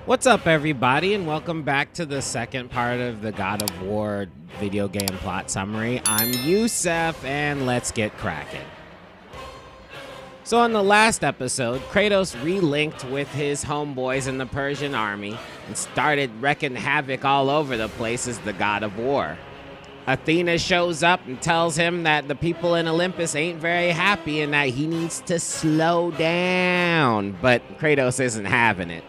What's up, everybody, and welcome back to the second part of the God of War video game plot summary. I'm Yusef, and let's get cracking. So in the last episode, Kratos re-linked with his homeboys in the Persian army and started wrecking havoc all over the place as the God of War. Athena shows up and tells him that the people in Olympus ain't very happy and that he needs to slow down, but Kratos isn't having it.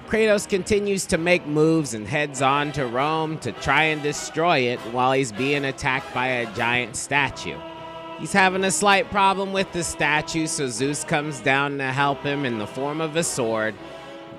Kratos continues to make moves and heads on to Rome to try and destroy it while he's being attacked by a giant statue. He's having a slight problem with the statue, so Zeus comes down to help him in the form of a sword.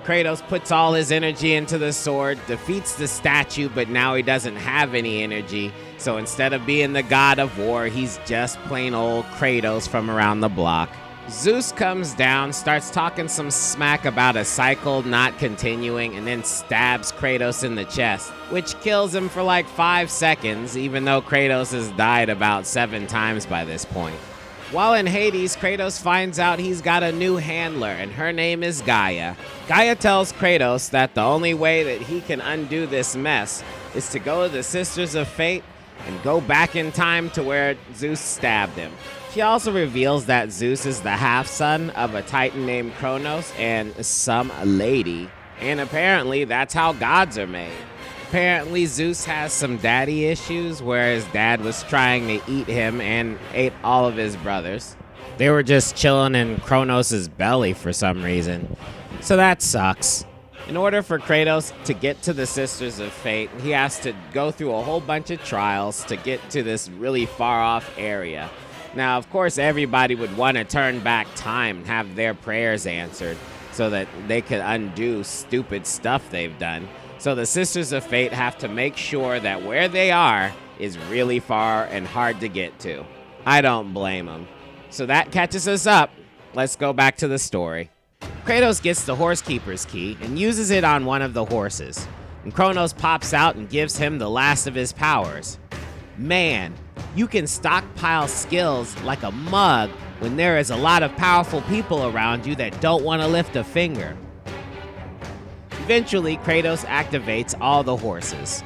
Kratos puts all his energy into the sword, defeats the statue, but now he doesn't have any energy, so instead of being the God of War, he's just plain old Kratos from around the block. Zeus comes down, starts talking some smack about a cycle not continuing, and then stabs Kratos in the chest, which kills him for like 5 seconds, even though Kratos has died about 7 times by this point. While in Hades, Kratos finds out he's got a new handler, and her name is Gaia. Gaia tells Kratos that the only way that he can undo this mess is to go to the Sisters of Fate and go back in time to where Zeus stabbed him. She also reveals that Zeus is the half-son of a titan named Kronos and some lady, and apparently that's how gods are made. Apparently Zeus has some daddy issues where his dad was trying to eat him and ate all of his brothers. They were just chilling in Kronos' belly for some reason, so that sucks. In order for Kratos to get to the Sisters of Fate, he has to go through a whole bunch of trials to get to this really far-off area. Now, of course, everybody would want to turn back time and have their prayers answered so that they could undo stupid stuff they've done. So the Sisters of Fate have to make sure that where they are is really far and hard to get to. I don't blame them. So that catches us up. Let's go back to the story. Kratos gets the Horsekeeper's key and uses it on one of the horses. And Kronos pops out and gives him the last of his powers. Man, you can stockpile skills like a mug when there is a lot of powerful people around you that don't want to lift a finger. Eventually, Kratos activates all the horses.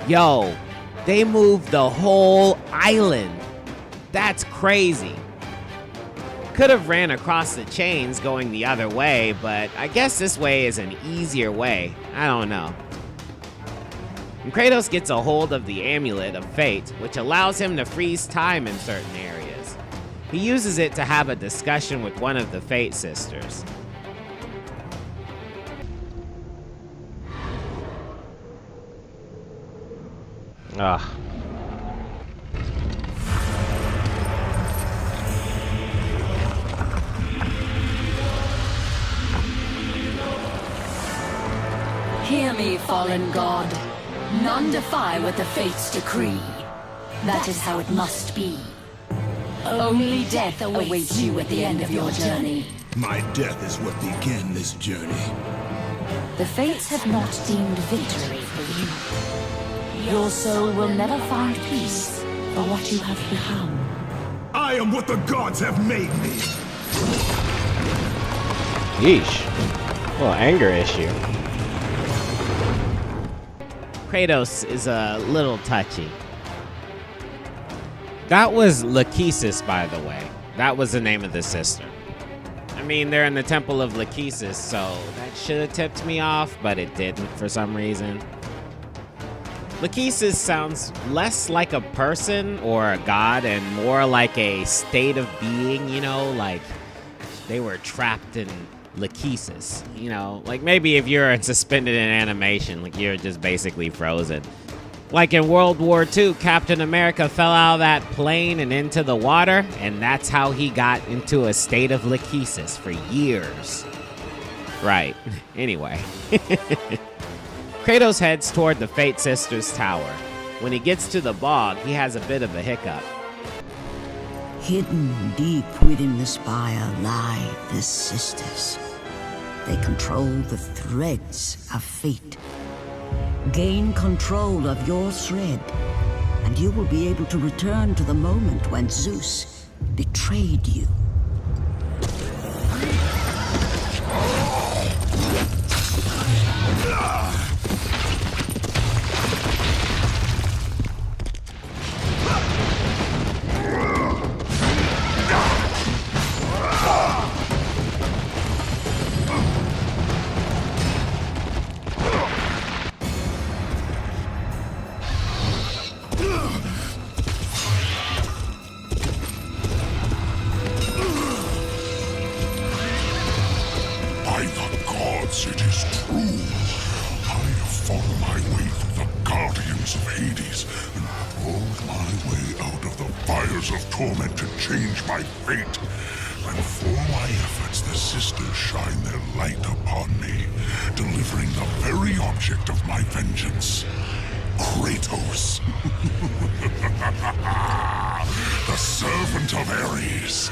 Yo, they moved the whole island. That's crazy. Could have ran across the chains going the other way, but I guess this way is an easier way. I don't know. And Kratos gets a hold of the Amulet of Fate, which allows him to freeze time in certain areas. He uses it to have a discussion with one of the Fate sisters. Ugh. Hear me, fallen god. None defy what the fates decree. That is how it must be. Only death awaits you at the end of your journey. My death is what began this journey. The fates have not deemed victory for you. Your soul will never find peace for what you have become. I am what the gods have made me. Yeesh. A little anger issue. Kratos is a little touchy. That was Lachesis, by the way. That was the name of the sister. I mean, they're in the Temple of Lachesis, so that should have tipped me off, but it didn't for some reason. Lachesis sounds less like a person or a god and more like a state of being, you know, like they were trapped in Lachesis, you know, like maybe if you're suspended in animation, like you're just basically frozen. Like in World War II, Captain America fell out of that plane and into the water, and that's how he got into a state of Lachesis for years. Right. Anyway. Kratos heads toward the Fate Sisters' tower. When he gets to the bog, he has a bit of a hiccup. Hidden deep within the spire lie the sisters. They control the threads of fate. Gain control of your thread, and you will be able to return to the moment when Zeus betrayed you. By the gods, it is true. I have fought my way through the guardians of Hades and crawled my way out of the fires of torment to change my fate. And for my efforts, the sisters shine their light upon me, delivering the very object of my vengeance, Kratos. The servant of Ares.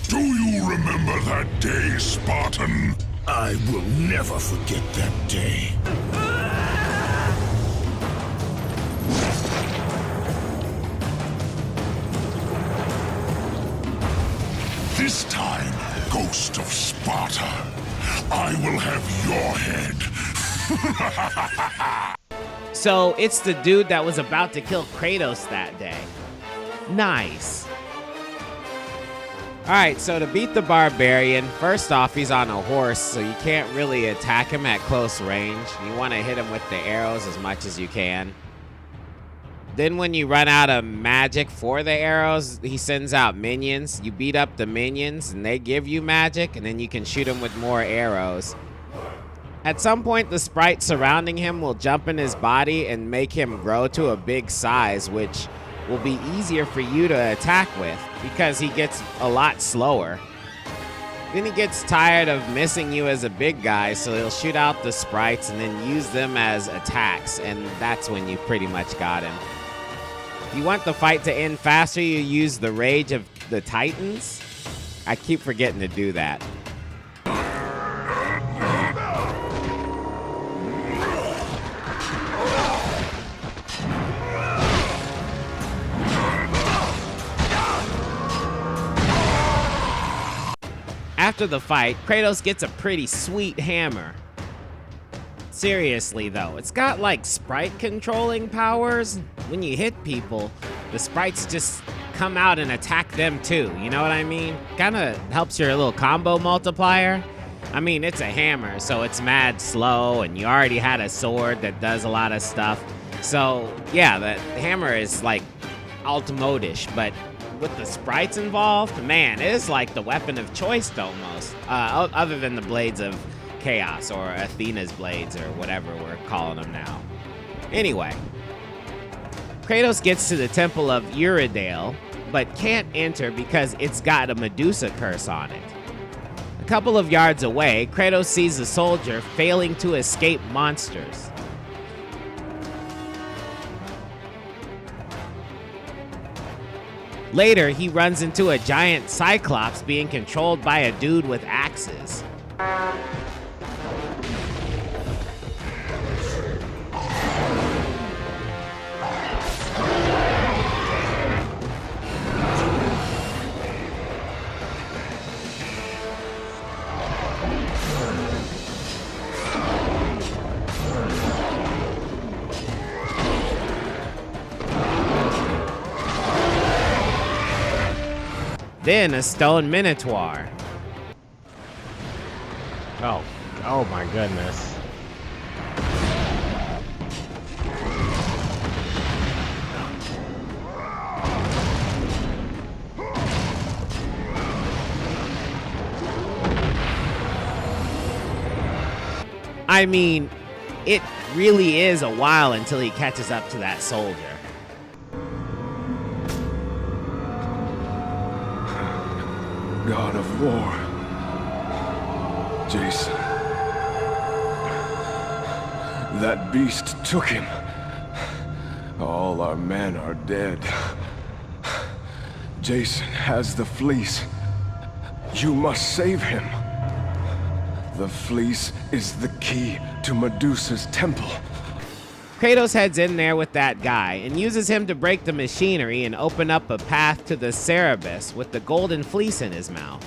Do you remember that day, Spartan? I will never forget that day. This time, Ghost of Sparta, I will have your head. So it's the dude that was about to kill Kratos that day. Nice. Alright, so to beat the barbarian, first off, he's on a horse, so you can't really attack him at close range. You want to hit him with the arrows as much as you can. Then when you run out of magic for the arrows, he sends out minions. You beat up the minions, and they give you magic, and then you can shoot him with more arrows. At some point, the sprite surrounding him will jump in his body and make him grow to a big size, which will be easier for you to attack with because he gets a lot slower. Then he gets tired of missing you as a big guy, so he'll shoot out the sprites and then use them as attacks, and that's when you pretty much got him. If you want the fight to end faster, you use the Rage of the Titans. I keep forgetting to do that. After the fight, Kratos gets a pretty sweet hammer. Seriously though, it's got like sprite controlling powers. When you hit people, the sprites just come out and attack them too, you know what I mean? Kinda helps your little combo multiplier. I mean, it's a hammer, so it's mad slow, and you already had a sword that does a lot of stuff. So yeah, the hammer is like ultimate-ish, but with the sprites involved, man, it is like the weapon of choice almost. Other than the Blades of Chaos or Athena's blades or whatever we're calling them now. Anyway, Kratos gets to the Temple of Iredale, but can't enter because it's got a Medusa curse on it. A couple of yards away, Kratos sees a soldier failing to escape monsters. Later, he runs into a giant Cyclops being controlled by a dude with axes. then a stone minotaur. Oh my goodness. I mean, it really is a while until he catches up to that soldier. God of War. Jason. That beast took him. All our men are dead. Jason has the Fleece. You must save him. The Fleece is the key to Medusa's temple. Kratos heads in there with that guy and uses him to break the machinery and open up a path to the Cerberus with the golden fleece in his mouth.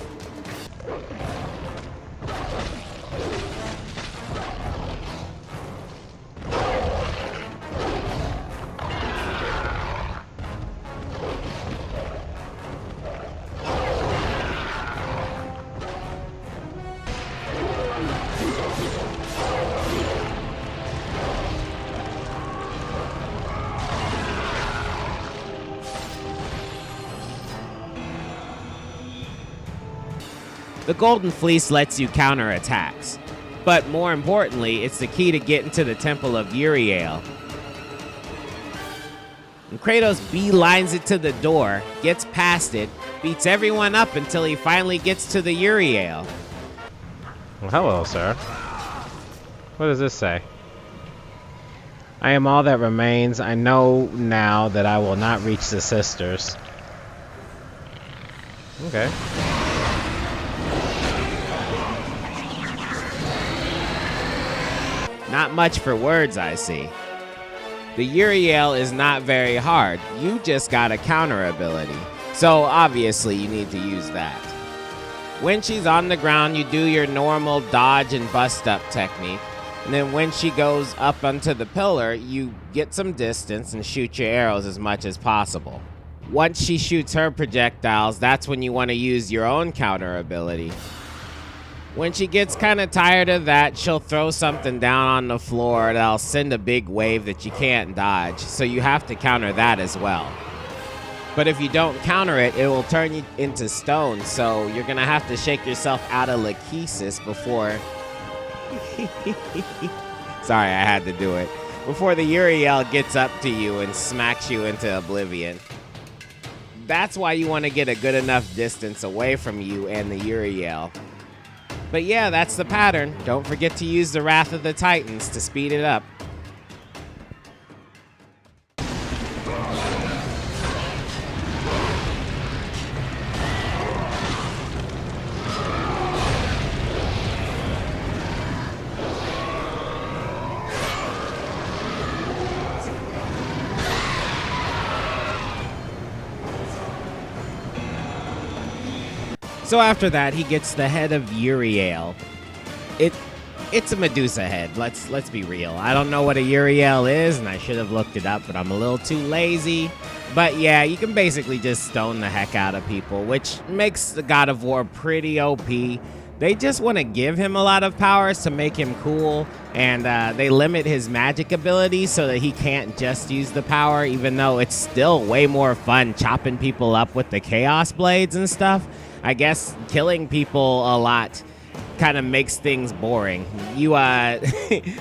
The Golden Fleece lets you counter attacks, but more importantly, it's the key to get into the Temple of Iredale. And Kratos beelines it to the door, gets past it, beats everyone up until he finally gets to the Iredale. Well, hello, sir. What does this say? I am all that remains. I know now that I will not reach the sisters. Okay. Not much for words, I see. The Iredale is not very hard. You just got a counter ability. So obviously you need to use that. When she's on the ground, you do your normal dodge and bust up technique. And then when she goes up onto the pillar, you get some distance and shoot your arrows as much as possible. Once she shoots her projectiles, that's when you want to use your own counter ability. When she gets kind of tired of that, she'll throw something down on the floor that'll send a big wave that you can't dodge, so you have to counter that as well. But if you don't counter it, it will turn you into stone, so you're gonna have to shake yourself out of lachesis before... Sorry, I had to do it. Before the Iredale gets up to you and smacks you into oblivion. That's why you want to get a good enough distance away from you and the Iredale. But yeah, that's the pattern. Don't forget to use the Wrath of the Titans to speed it up. So after that, he gets the head of Iredale. It's a Medusa head. Let's be real. I don't know what a Iredale is, and I should have looked it up, but I'm a little too lazy. But yeah, you can basically just stone the heck out of people, which makes the God of War pretty OP. They just want to give him a lot of powers to make him cool, and they limit his magic ability so that he can't just use the power, even though it's still way more fun chopping people up with the Chaos Blades and stuff. I guess killing people a lot kind of makes things boring. You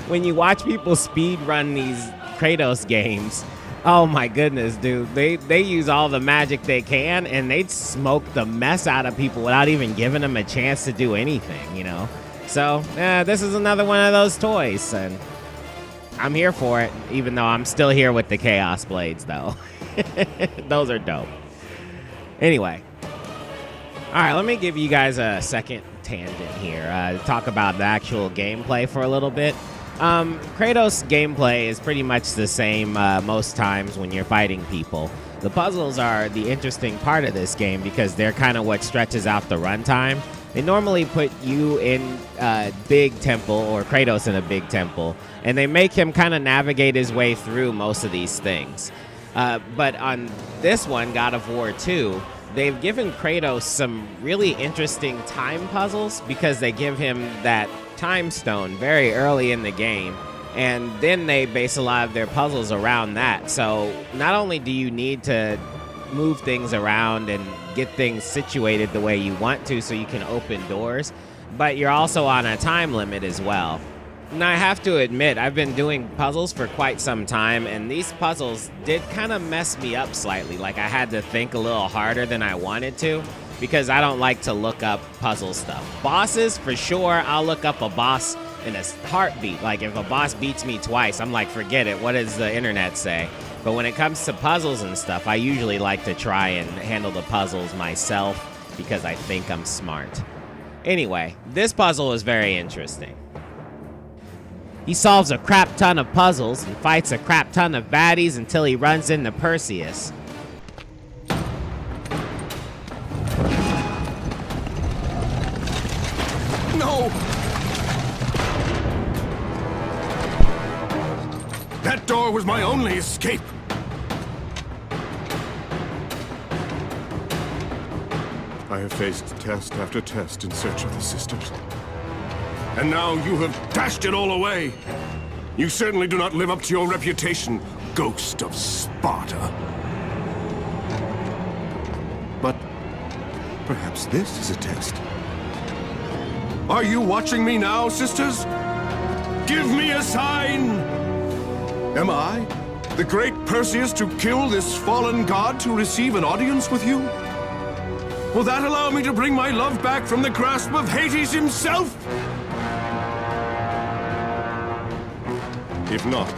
when you watch people speed run these Kratos games, oh my goodness, dude, they use all the magic they can, and they'd smoke the mess out of people without even giving them a chance to do anything, you know? So this is another one of those toys, and I'm here for it, even though I'm still here with the Chaos Blades, though. Those are dope. Anyway. All right, let me give you guys a second tangent here to talk about the actual gameplay for a little bit. Kratos' gameplay is pretty much the same most times when you're fighting people. The puzzles are the interesting part of this game because they're kind of what stretches out the runtime. They normally put you in a big temple, or Kratos in a big temple, and they make him kind of navigate his way through most of these things. But on this one, God of War 2, they've given Kratos some really interesting time puzzles because they give him that time stone very early in the game. And then they base a lot of their puzzles around that. So not only do you need to move things around and get things situated the way you want to so you can open doors, but you're also on a time limit as well. Now, I have to admit, I've been doing puzzles for quite some time, and these puzzles did kind of mess me up slightly. Like, I had to think a little harder than I wanted to, because I don't like to look up puzzle stuff. Bosses, for sure, I'll look up a boss in a heartbeat. Like, if a boss beats me twice, I'm like, forget it, what does the internet say? But when it comes to puzzles and stuff, I usually like to try and handle the puzzles myself, because I think I'm smart. Anyway, this puzzle is very interesting. He solves a crap ton of puzzles and fights a crap ton of baddies until he runs into Perseus. No! That door was my only escape! I have faced test after test in search of the sisters. And now you have dashed it all away! You certainly do not live up to your reputation, ghost of Sparta. But perhaps this is a test. Are you watching me now, sisters? Give me a sign! Am I, the great Perseus, to kill this fallen god to receive an audience with you? Will that allow me to bring my love back from the grasp of Hades himself? If not,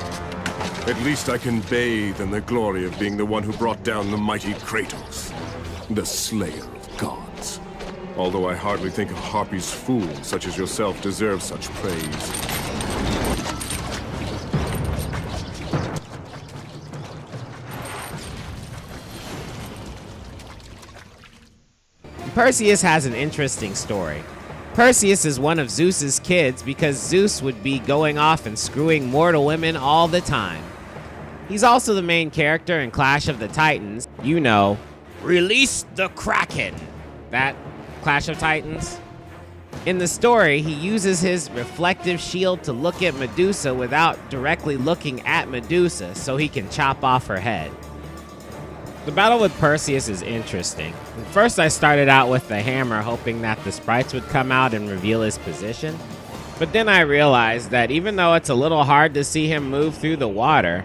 at least I can bathe in the glory of being the one who brought down the mighty Kratos, the slayer of gods. Although I hardly think a Harpy's fool such as yourself deserves such praise. Perseus has an interesting story. Perseus is one of Zeus's kids because Zeus would be going off and screwing mortal women all the time. He's also the main character in Clash of the Titans. You know, release the Kraken. That Clash of Titans. In the story, he uses his reflective shield to look at Medusa without directly looking at Medusa so he can chop off her head. The battle with Perseus is interesting. First, I started out with the hammer, hoping that the sprites would come out and reveal his position. But then I realized that even though it's a little hard to see him move through the water,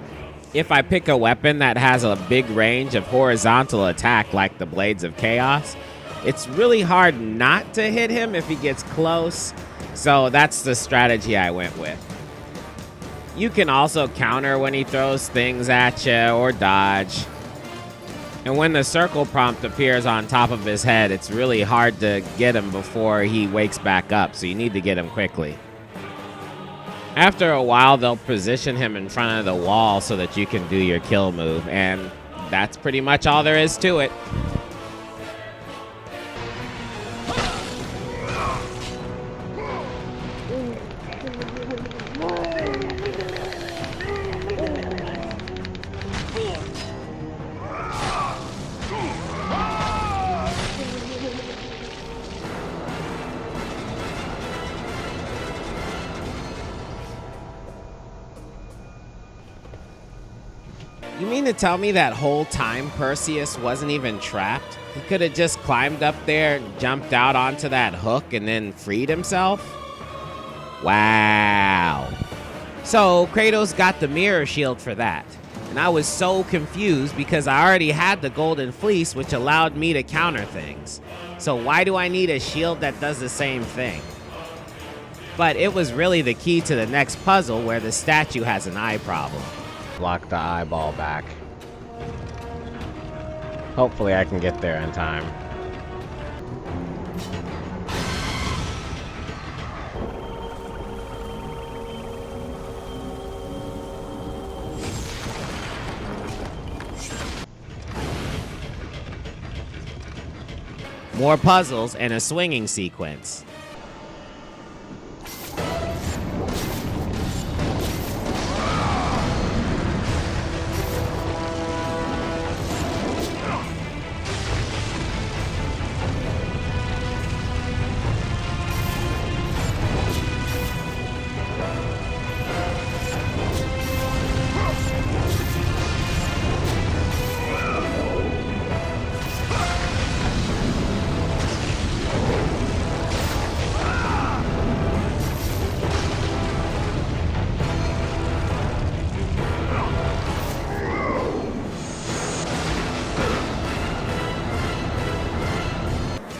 if I pick a weapon that has a big range of horizontal attack like the Blades of Chaos, it's really hard not to hit him if he gets close. So that's the strategy I went with. You can also counter when he throws things at you or dodge. And when the circle prompt appears on top of his head, it's really hard to get him before he wakes back up, so you need to get him quickly. After a while, they'll position him in front of the wall so that you can do your kill move, and that's pretty much all there is to it. You mean to tell me that whole time Perseus wasn't even trapped? He could have just climbed up there, jumped out onto that hook, and then freed himself? Wow. So Kratos got the mirror shield for that. And I was so confused because I already had the golden fleece, which allowed me to counter things. So why do I need a shield that does the same thing? But it was really the key to the next puzzle where the statue has an eye problem. Block the eyeball back. Hopefully I can get there in time. More puzzles and a swinging sequence.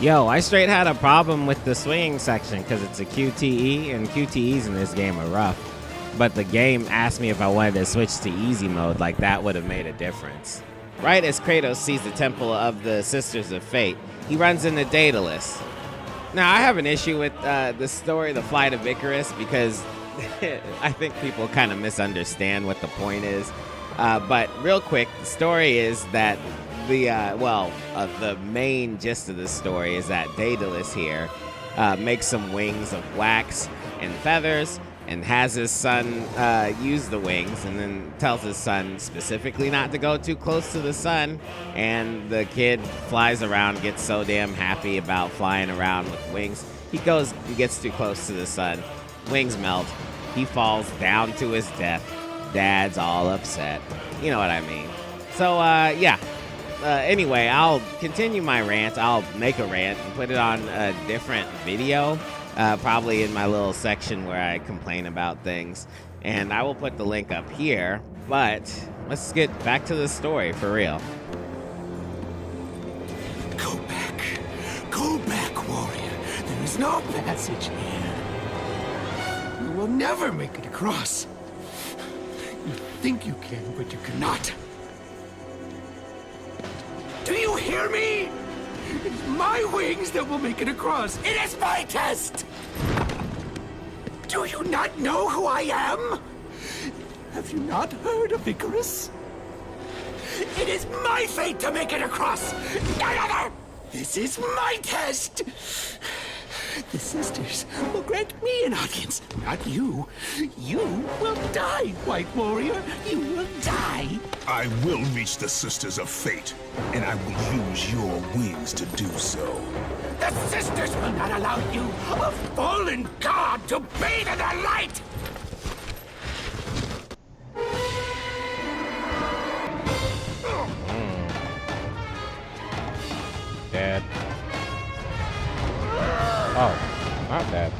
Yo, I straight had a problem with the swinging section because it's a QTE, and QTEs in this game are rough. But the game asked me if I wanted to switch to easy mode, like that would have made a difference. Right as Kratos sees the Temple of the Sisters of Fate, he runs into Daedalus. Now, I have an issue with the story, The Flight of Icarus, because I think people kind of misunderstand what the point is. But real quick, the story is that the main gist of the story is that Daedalus here makes some wings of wax and feathers and has his son use the wings, and then tells his son specifically not to go too close to the sun. And the kid flies around, gets so damn happy about flying around with wings. He gets too close to the sun. Wings melt. He falls down to his death. Dad's all upset. You know what I mean. So, yeah. Anyway, I'll continue my rant. I'll make a rant and put it on a different video. Probably in my little section where I complain about things. And I will put the link up here. But let's get back to the story for real. Go back. Go back, warrior. There is no passage here. You will never make it across. You think you can, but you cannot. Do you hear me? It's my wings that will make it across. It is my test! Do you not know who I am? Have you not heard of Icarus? It is my fate to make it across, none other! This is my test! The sisters will grant me an audience, not you. You will die, White Warrior. You will die. I will reach the Sisters of Fate, and I will use your wings to do so. The sisters will not allow you, a fallen god, to bathe in their light! Dead. Oh, not dead.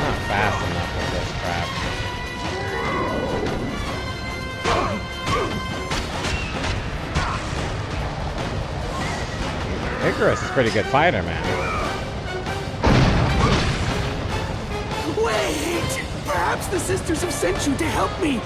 Not fast enough with this crap. Icarus is a pretty good fighter, man. Wait! Perhaps the sisters have sent you to help me.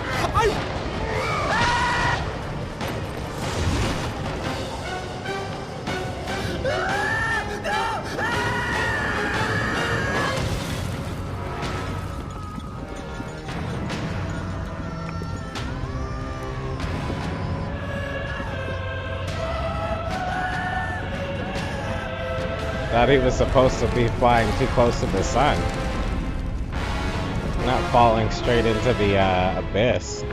Thought he was supposed to be flying too close to the sun. Not falling straight into the abyss.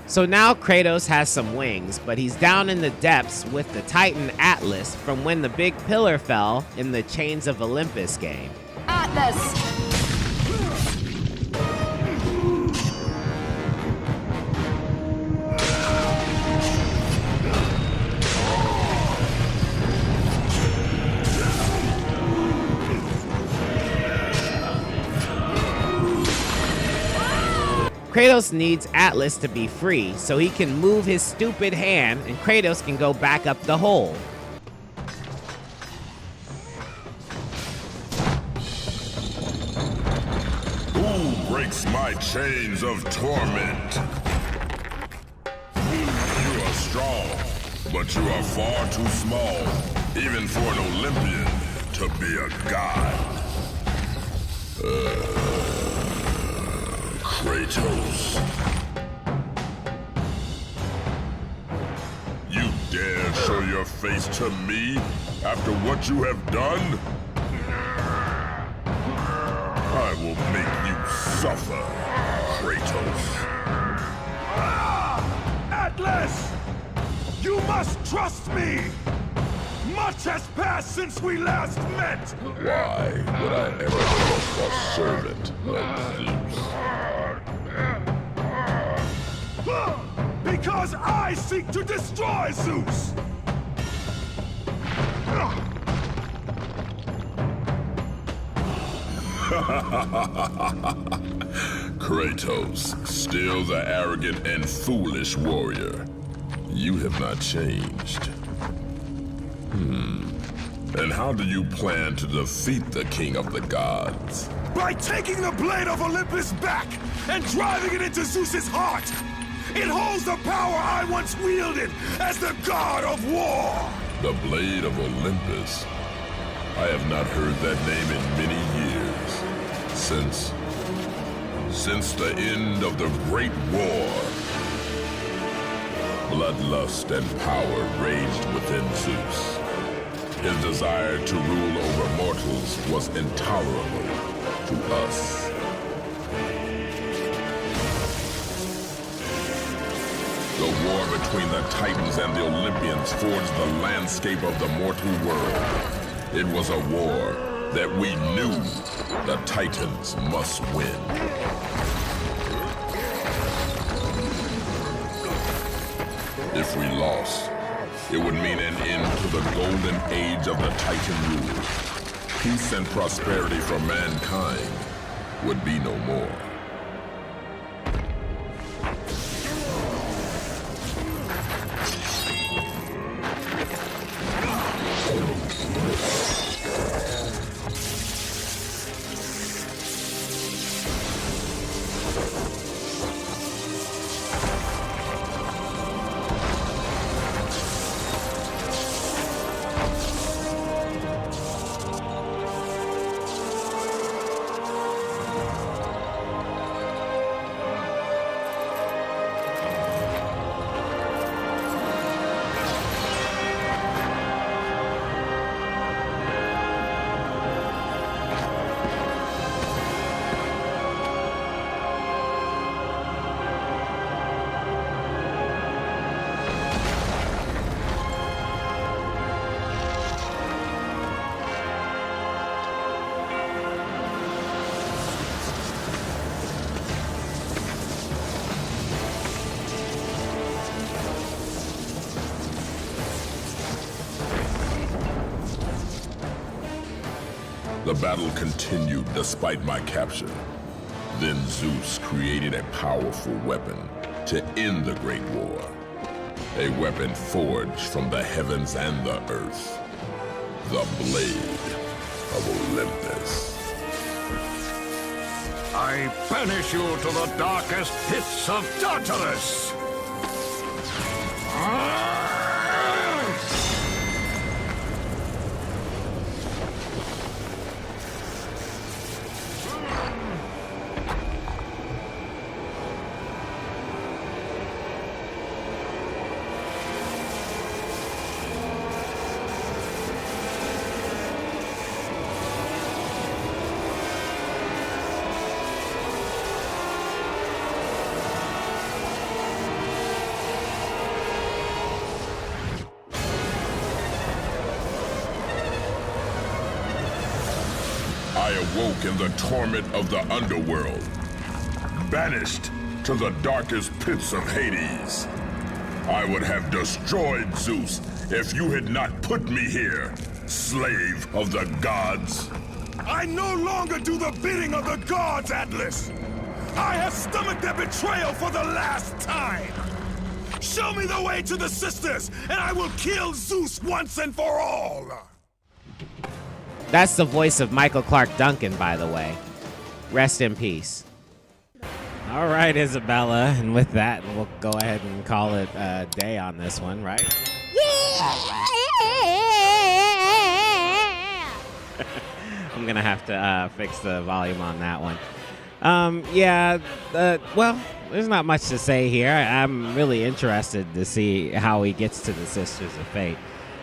So now Kratos has some wings, but he's down in the depths with the Titan Atlas from when the big pillar fell in the Chains of Olympus game. Atlas! Kratos needs Atlas to be free so he can move his stupid hand and Kratos can go back up the hole. Who breaks my chains of torment? You are strong, but you are far too small, even for an Olympian to be a god. Kratos. You dare show your face to me after what you have done? I will make you suffer, Kratos. Atlas! You must trust me! Much has passed since we last met! Why would I ever trust a servant like Zeus? Because I seek to destroy Zeus! Kratos, still the arrogant and foolish warrior. You have not changed. And how do you plan to defeat the King of the Gods? By taking the Blade of Olympus back and driving it into Zeus's heart! It holds the power I once wielded as the god of war! The Blade of Olympus? I have not heard that name in many years. Since the end of the Great War. Bloodlust and power raged within Zeus. His desire to rule over mortals was intolerable to us. The war between the Titans and the Olympians forged the landscape of the mortal world. It was a war that we knew the Titans must win. If we lost, it would mean an end to the golden age of the Titan rule. Peace and prosperity for mankind would be no more. The battle continued despite my capture. Then Zeus created a powerful weapon to end the Great War. A weapon forged from the heavens and the earth. The Blade of Olympus. I banish you to the darkest pits of Tartarus! I awoke in the torment of the underworld, banished to the darkest pits of Hades. I would have destroyed Zeus if you had not put me here, slave of the gods. I no longer do the bidding of the gods, Atlas! I have stomached their betrayal for the last time! Show me the way to the sisters, and I will kill Zeus once and for all! That's the voice of Michael Clark Duncan, by the way. Rest in peace. All right, Isabella, and with that, we'll go ahead and call it a day on this one, right? I'm going to have to fix the volume on that one. Well, there's not much to say here. I'm really interested to see how he gets to the Sisters of Fate.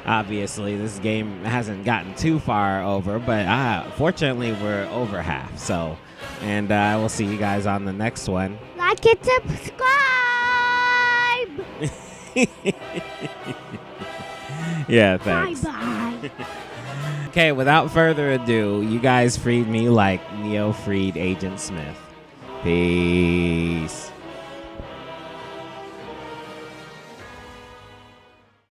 Obviously, this game hasn't gotten too far over, but fortunately, we're over half. So, and I will see you guys on the next one. Like and subscribe. Yeah, thanks. Bye-bye. Okay, without further ado, you guys freed me like Neo freed Agent Smith. Peace.